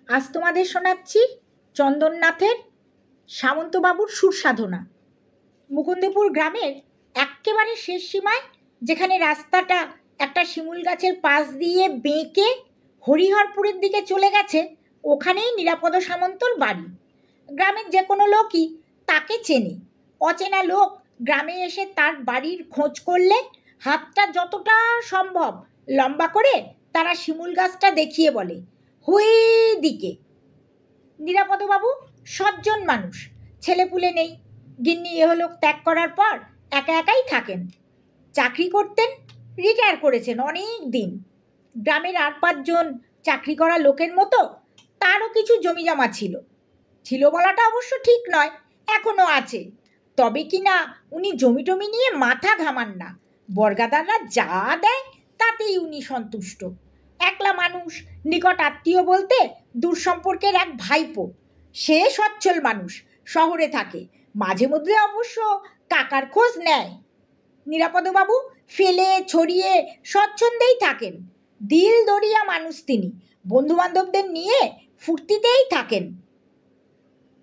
আজ তোমাদের শোনাচ্ছি চন্দননাথের সামন্তবাবুর সুরসাধনা। মুকুন্দপুর গ্রামের এক্কেবারে শেষ সীমায়, যেখানে রাস্তাটা একটা শিমুল গাছের পাশ দিয়ে বেঁকে হরিহরপুরের দিকে চলে গেছে, ওখানেই নিরাপদ সামন্তর বাড়ি। গ্রামের যে কোনো লোকই তাকে চেনে। অচেনা লোক গ্রামে এসে তার বাড়ির খোঁজ করলে হাতটা যতটা সম্ভব লম্বা করে তারা শিমুল গাছটা দেখিয়ে বলে, হুই দিকে। নিরাপদবাবু সজ্জন মানুষ, ছেলেপুলে নেই। গিন্নি এহলোক ত্যাগ করার পর একা একাই থাকেন। চাকরি করতেন, রিটায়ার করেছেন অনেক দিন। গ্রামের আর পাঁচজন চাকরি করা লোকের মতো তারও কিছু জমি জমা ছিল। ছিল বলাটা অবশ্য ঠিক নয়, এখনও আছে। তবে কি না উনি জমি টমি নিয়ে মাথা ঘামান না। বর্গাদাররা যা দেয় তাতেই উনি সন্তুষ্ট। একলা মানুষ, নিকট আত্মীয় বলতে দূর সম্পর্কের এক ভাইপো। সে সচ্ছল মানুষ, শহরে থাকে। মাঝে মধ্যে অবশ্য কাকার খোঁজ নেয়। নিরাপদবাবু ফেলে ছড়িয়ে স্বচ্ছন্দেই থাকেন। দিল দরিয়া মানুষ তিনি, বন্ধুবান্ধবদের নিয়ে ফুর্তিতেই থাকেন।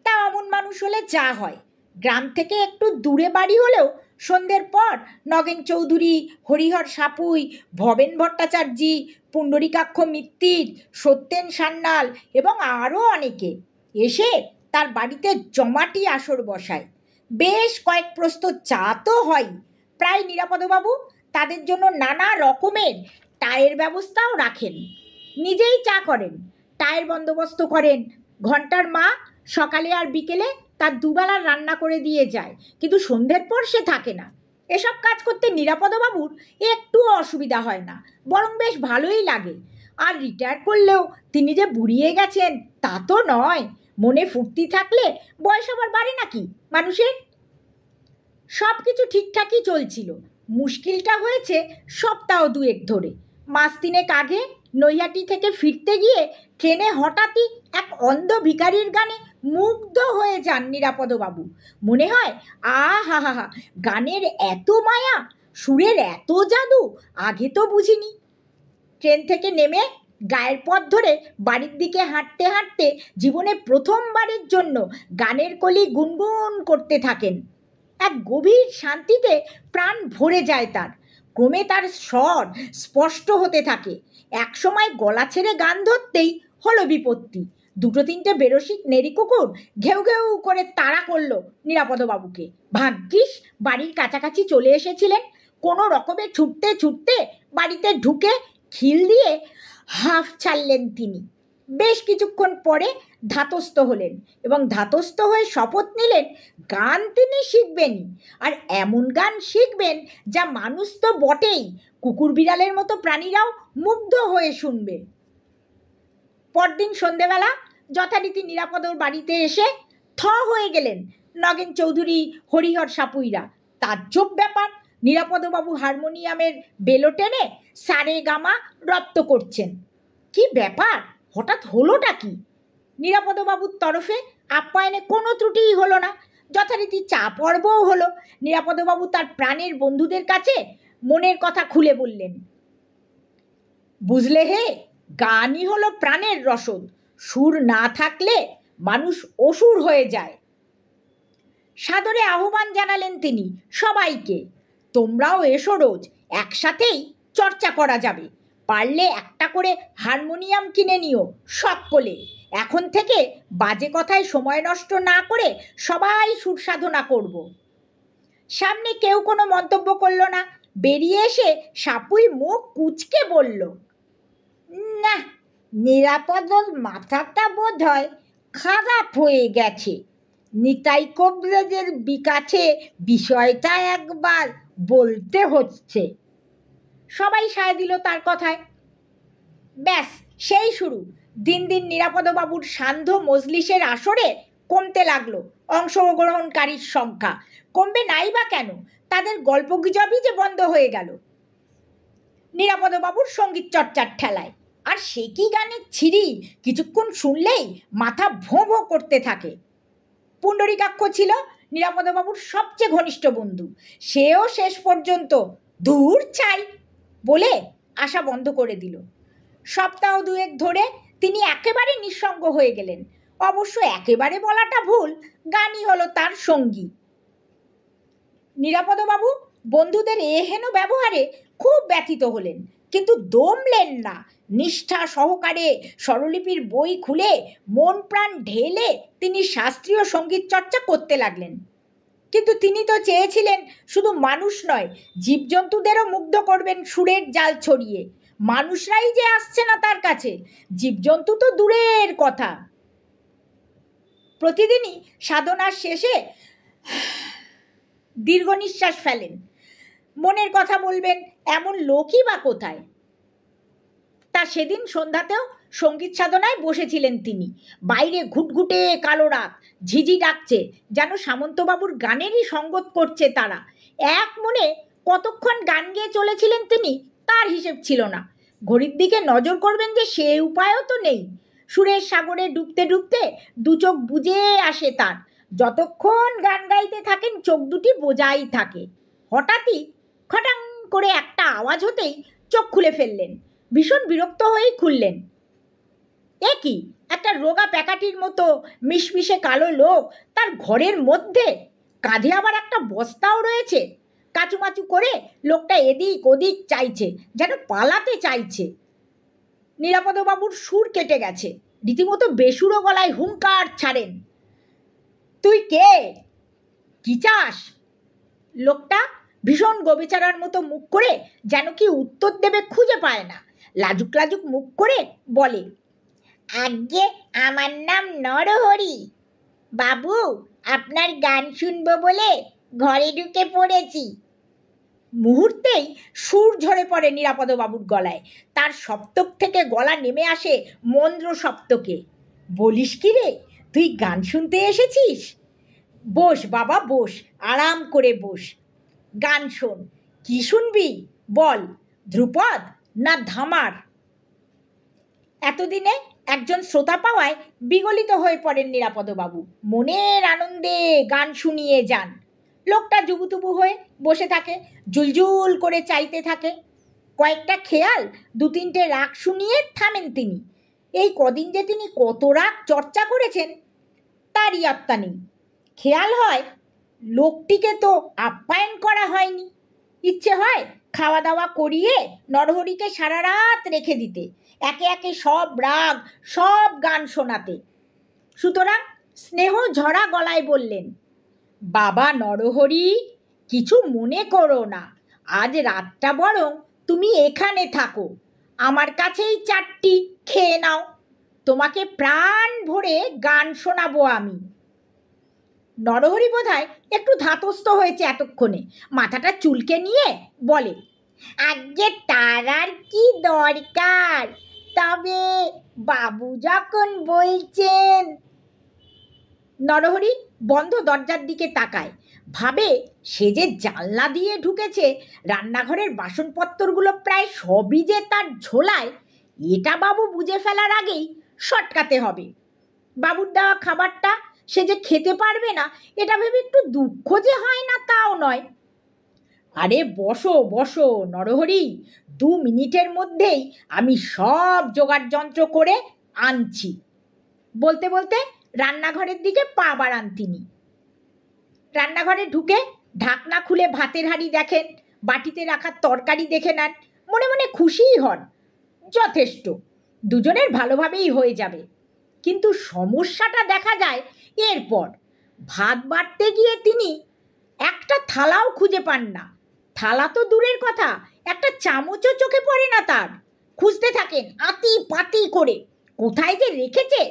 তা অমন মানুষ হলে যা হয়, গ্রাম থেকে একটু দূরে বাড়ি হলেও সন্ধ্যের পর নগেন চৌধুরী, হরিহর সাপুই, ভবেন ভট্টাচার্যী, পুণ্ডরীকাক্ষ মিত্তির, সত্যেন সান্যাল এবং আরও অনেকে এসে তার বাড়িতে জমাটি আসর বসায়। বেশ কয়েক প্রস্ত চা তো হয়। প্রায় নিরাপদবাবু তাদের জন্য নানা রকমের টায়ের ব্যবস্থাও রাখেন। নিজেই চা করেন, টায়ের বন্দোবস্ত করেন। ঘন্টার মা সকালে আর বিকেলে তার দুবেলার রান্না করে দিয়ে যায়, কিন্তু সন্ধ্যের পর সে থাকে না। এসব কাজ করতে নিরাপদবাবুর একটুও অসুবিধা হয় না, বরং বেশ ভালোই লাগে। আর রিটায়ার করলেও তিনি যে বুড়িয়ে গেছেন তা তো নয়। মনে ফুর্তি থাকলে বয়স আবার বাড়ে নাকি মানুষের। সব কিছু ঠিকঠাকই চলছিল। মুশকিলটা হয়েছে সপ্তাহ দুয়েক ধরে। মাস তিনেক আগে নৈহাটি থেকে ফিরতে গিয়ে ট্রেনে হঠাৎই এক অন্ধ ভিখারির গানে মুগ্ধ হয়ে যান নিরাপদবাবু। মনে হয় হা হা হা, গানের এত মায়া, সুরের এত জাদু, আগে তো বুঝিনি। ট্রেন থেকে নেমে গায়ের পথ ধরে বাড়ির দিকে হাঁটতে হাঁটতে জীবনে প্রথমবারের জন্য গানের কলি গুনগুন করতে থাকেন। এক গভীর শান্তিতে প্রাণ ভরে যায় তার। ক্রমে তার স্বর স্পষ্ট হতে থাকে। একসময় গলা ছেড়ে গান ধরতেই হলো বিপত্তি। দুটো তিনটে বেরসিক নেড়ি কুকুর ঘেউ ঘেউ করে তাড়া করলো নিরাপদবাবুকে। ভাগ্যিস বাড়ির কাছাকাছি চলে এসেছিলেন। কোনো রকমে ছুটতে ছুটতে বাড়িতে ঢুকে খিল দিয়ে হাঁফ ছাড়লেন তিনি। বেশ কিছুক্ষণ পরে ধাতস্থ হলেন এবং ধাতস্থ হয়ে শপথ নিলেন গান তিনি শিখবেনই। আর এমন গান শিখবেন যা মানুষ তো বটেই, কুকুর বিড়ালের মতো প্রাণীরাও মুগ্ধ হয়ে শুনবে। পরদিন সন্ধেবেলা যথারীতি নিরাপদর বাড়িতে এসে থ হয়ে গেলেন নগেন চৌধুরী, হরিহর সাপুইরা। তাজ্জব ব্যাপার, নিরাপদবাবু হারমোনিয়ামের বেলো টেনে সারে গামা রপ্ত করছেন। কি ব্যাপার, হঠাৎ হলোটা কি? নিরাপদবাবুর তরফে আপ্যায়নে কোনো ত্রুটিই হলো না। যথারীতি চা পর্বও হলো। নিরাপদবাবু তার প্রাণের বন্ধুদের কাছে মনের কথা খুলে বললেন, বুঝলে হে, গানই হলো প্রাণের রসদ। সুর না থাকলে মানুষ অসুর হয়ে যায়। সাদরে আহ্বান জানালেন তিনি সবাইকে, তোমরাও এসো, রোজ একসাথেই চর্চা করা যাবে। পারলে একটা করে হারমোনিয়াম কিনে নিও সকলে। এখন থেকে বাজে কথায় সময় নষ্ট না করে সবাই সুর সাধনা করব। সামনে কেউ কোনো মন্তব্য করল না। বেরিয়ে এসে সাপুই মুখ কুঁচকে বলল, না, নিরাপদর মাথাটা বোধ হয় খারাপ হয়ে গেছে। নিতাই কবরেজের বিকাছে বিষয়টা একবার বলতে হচ্ছে। সবাই সায় দিল তার কথায়। ব্যাস সেই শুরু। দিন দিন নিরাপদবাবুর সান্ধ্য মজলিসের আসরে কমতে লাগলো অংশগ্রহণকারীর সংখ্যা। কমবে নাই বা কেন, তাদের গল্পগুজবই যে বন্ধ হয়ে গেল নিরাপদবাবুর সঙ্গীত চর্চার ঠেলায়। আর সে কি গানের ছিরি, কিছুক্ষণ শুনলেই মাথা ভোঁ ভোঁ করতে থাকে। পুণ্ডরীকাক্ষ ছিল নিরাপদবাবুর সবচেয়ে ঘনিষ্ঠ বন্ধু। সেও শেষ পর্যন্ত দূর চাই বলে আশা বন্ধ করে দিল। সপ্তাহ দুয়েক ধরে তিনি একেবারে নিঃসঙ্গ হয়ে গেলেন। অবশ্য একেবারে বলাটা ভুল, গানই হলো তার সঙ্গী। নিরাপদবাবু বন্ধুদের এহেন ব্যবহারে খুব ব্যথিত হলেন, কিন্তু দমলেন না। নিষ্ঠা সহকারে স্বরলিপির বই খুলে মন প্রাণ ঢেলে তিনি শাস্ত্রীয় সঙ্গীত চর্চা করতে লাগলেন। কিন্তু তিনি তো চেয়েছিলেন শুধু মানুষ নয়, জীবজন্তুদেরও মুগ্ধ করবেন সুরের জাল ছড়িয়ে। মানুষরাই যে আসছে না তার কাছে, জীবজন্তু তো দূরের কথা। প্রতিদিনই সাধনার শেষে দীর্ঘ নিঃশ্বাস ফেলেন। মনের কথা বলবেন এমন লোকই বা কোথায়। তা সেদিন সন্ধ্যাতেও সঙ্গীত সাধনায় বসেছিলেন তিনি। বাইরে ঘুটঘুটে কালো রাত, ঝিঝি ডাকছে, যেন সামন্তবাবুর গানেরই সঙ্গত করছে তারা। এক মনে কতক্ষণ গান গেয়ে চলেছিলেন তিনি, তার হিসেব ছিল না। ঘড়ির দিকে নজর করবেন যে সে উপায়ও তো নেই। সুরের সাগরে ডুবতে ডুবতে দু চোখ বুজে আসে তার। যতক্ষণ গান গাইতে থাকেন চোখ দুটি বোজাই থাকে। হঠাৎই খটাং করে একটা আওয়াজ হতেই চোখ খুলে ফেললেন। ভীষণ বিরক্ত হয়েই খুললেন। এ কি, একটা রোগা প্যাকাটির মতো মিশমিশে কালো লোক তার ঘরের মধ্যে, কাঁধে আবার একটা বস্তাও রয়েছে। কাচুমাচু করে লোকটা এদিক ওদিক চাইছে, যেন পালাতে চাইছে। নিরাপদবাবুর সুর কেটে গেছে, রীতিমতো বেসুরো গলায় হুঙ্কার ছাড়েন, তুই কে, কি চাস? লোকটা ভীষণ গোবেচারার মতো মুখ করে যেন কি উত্তর দেবে খুঁজে পায় না। লাজুক লাজুক মুখ করে বলে, আজ্ঞে আমার নাম নরহরি বাবু, আপনার গান শুনবো বলে ঘরে ঢুকে পড়েছি। মুহূর্তেই সুর ঝরে পড়ে নিরাপদবাবুর গলায়। তার সপ্তক থেকে গলা নেমে আসে মন্দ্র সপ্তকে। বলিস কি রে, তুই গান শুনতে এসেছিস? বস বাবা বস, আরাম করে বস, গান শোন। কি শুনবি বল, ধ্রুপদ না ধামার? এতদিনে একজন শ্রোতা পাওয়ায় বিগলিত হয়ে পড়েন নিরাপদবাবু। মনের আনন্দে গান শুনিয়ে যান। লোকটা জুবুতুবু হয়ে বসে থাকে, জুলজুল করে চাইতে থাকে। কয়েকটা খেয়াল, দু তিনটে রাগ শুনিয়ে থামেন তিনি। এই কদিন যে তিনি কত রাগ চর্চা করেছেন তারই আত্মা নেই। খেয়াল হয় লোকটিকে তো আপ্যায়ন করা হয়নি। ইচ্ছে হয় খাওয়া দাওয়া করিয়ে নরহরিকে সারা রাত রেখে দিতে, একে একে সব রাগ সব গান শোনাতে। সুতরাং স্নেহ ঝরা গলায় বললেন, বাবা নরহরি, কিছু মনে করো না, আজ রাতটা বরং তুমি এখানে থাকো, আমার কাছেই চারটি খেয়ে নাও, তোমাকে প্রাণ ভরে গান শোনাবো আমি। নরহরি বোধহয় একটু ধাতস্থ হয়েছে এতক্ষণে, মাথাটা চুলকে নিয়ে বলে, আজ্ঞে তার আর কি দরকার, তবে বাবু যখন বলছেন। নরহরি বন্ধ দরজার দিকে তাকায়, ভাবে সে যে জানলা দিয়ে ঢুকেছে, রান্নাঘরের বাসনপত্রগুলো প্রায় সবই যে তার ঝোলায়, এটা বাবু বুঝে ফেলার আগেই সটকাতে হবে। বাবুর দেওয়া খাবারটা সে যে খেতে পারবে না, এটা ভেবে একটু দুঃখ যে হয় না তাও নয়। আরে বসো বসো নরহরি, 2 মিনিটের মধ্যেই আমি সব জোগাড় যন্ত্র করে আনছি। বলতে বলতে রান্নাঘরের দিকে পা বাড়ান তিনি। রান্নাঘরে ঢুকে ঢাকনা খুলে ভাতের হাঁড়ি দেখেন, বাটিতে রাখা তরকারি দেখে নেন, মনে মনে খুশিই হন। যথেষ্ট, দুজনের ভালোভাবেই হয়ে যাবে। কিন্তু সমস্যাটা দেখা যায় এরপর। ভাত বাড়তে গিয়ে তিনি একটা থালাও খুঁজে পান না। থালা তো দূরের কথা, একটা চামচও চোখে পড়ে না তার। খুঁজতে থাকেন আতি পাতি করে, কোথায় যে রেখেছে।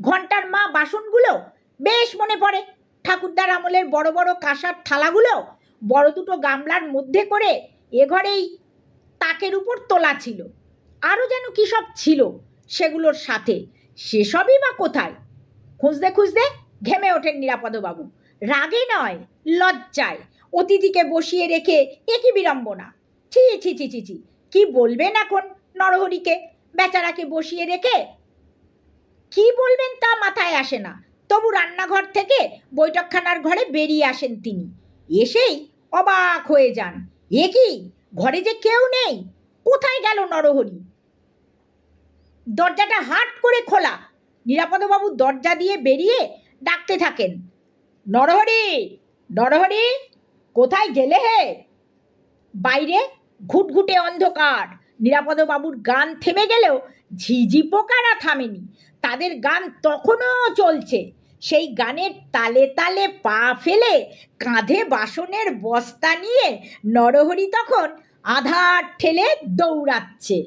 ঘন্টার মা বাসনগুলো বেশ মনে পড়ে, ঠাকুরদার আমলের বড় বড় কাঁসার থালাগুলো বড় দুটো গামলার মধ্যে করে এ ঘরেই তাকের উপর তোলা ছিল। আরও যেন কী সব ছিল সেগুলোর সাথে, সেসবই বা কোথায়। খুঁজতে খুঁজতে ঘেমে ওঠেন নিরাপদবাবু, রাগে নয় লজ্জায়। অতিথিকে বসিয়ে রেখে একই বিড়ম্বনা। ছি ছি ছি ছি ছি, কি বলবেন এখন নরহরিকে, বেচারাকে বসিয়ে রেখে? কি বলবেন তা মাথায় আসে না। তবু রান্নাঘর থেকে বৈঠকখানার ঘরে বেরিয়ে আসেন তিনি। এসেই অবাক হয়ে যান, এ কি, ঘরে যে কেউ নেই, কোথায় গেল নরহরি? দরজাটা হাট করে খোলা। নিরাপদবাবু দরজা দিয়ে বেরিয়ে ডাকতে থাকেন, নরহরি, নরহরি, কোথায় গেলে হে? বাইরে ঘুটঘুটে অন্ধকার। নিরাপদবাবুর গান থেমে গেলেও ঝিঝি পোকারা থামেনি, তাদের গান তখনও চলছে। সেই গানের তালে তালে পা ফেলে কাঁধে বাসনের বস্তা নিয়ে নরহরি তখন আধার ঠেলে দৌড়াচ্ছে।